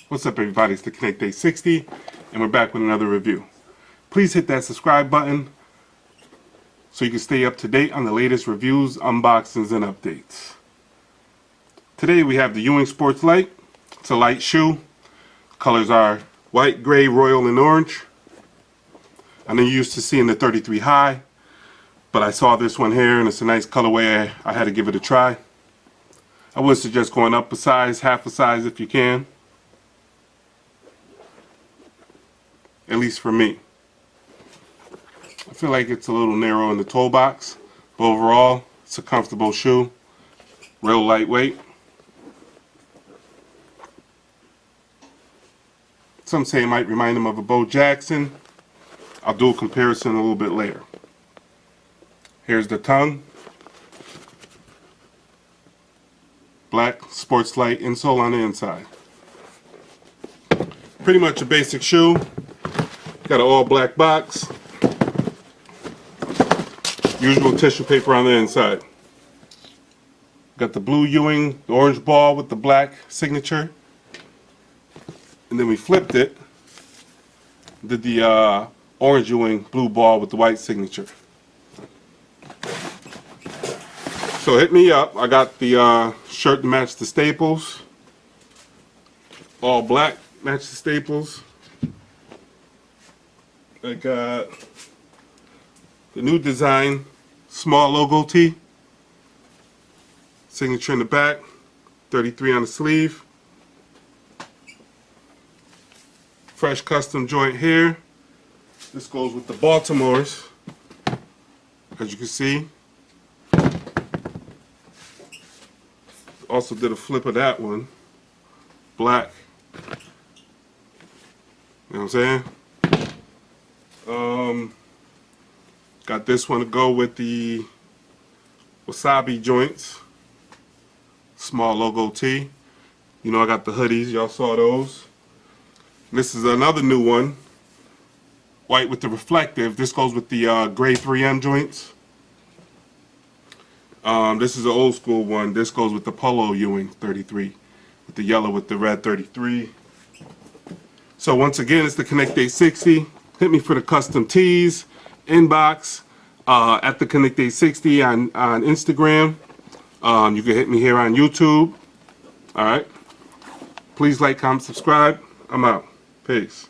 What's up, everybody? It's the Connect Day 60, and we're back with another review. Please hit that subscribe button so you can stay up to date on the latest reviews, unboxings, and updates. Today we have the Ewing Sports Lite. It's a light shoe. Colors are white, gray, royal, and orange. I know you're used to seeing the 33 high, but I saw this one here, and it's a nice colorway. I had to give it a try. I would suggest going up a size, half a size if you can. At least for me. I feel like it's a little narrow in the toe box, but overall it's a comfortable shoe, real lightweight. Some say it might remind them of a Bo Jackson. I'll do a comparison a little bit later. Here's the tongue. Black Sports Lite insole on the inside. Pretty much a basic shoe. Got an all black box. Usual tissue paper on the inside. Got the blue Ewing, the orange ball with the black signature. And then we flipped it. Did the orange Ewing blue ball with the white signature. So hit me up. I got the shirt to match the staples. All black, match the staples. I got the new design, small logo tee. Signature in the back, 33 on the sleeve. Fresh custom joint here. This goes with the Baltimore's, as you can see. Also did a flip of that one. Black. You know what I'm saying? Got this one to go with the wasabi joints. Small logo tee. You know I got the hoodies, y'all saw those. This is another new one. White with the reflective. This goes with the gray 3M joints. This is an old school one. This goes with the Polo Ewing 33. With the yellow with the red 33. So once again, it's the Connect Day 60. Hit me for the custom tees. Inbox at the Connect Day 60 on Instagram. You can hit me here on YouTube. Alright. Please like, comment, subscribe. I'm out. Peace.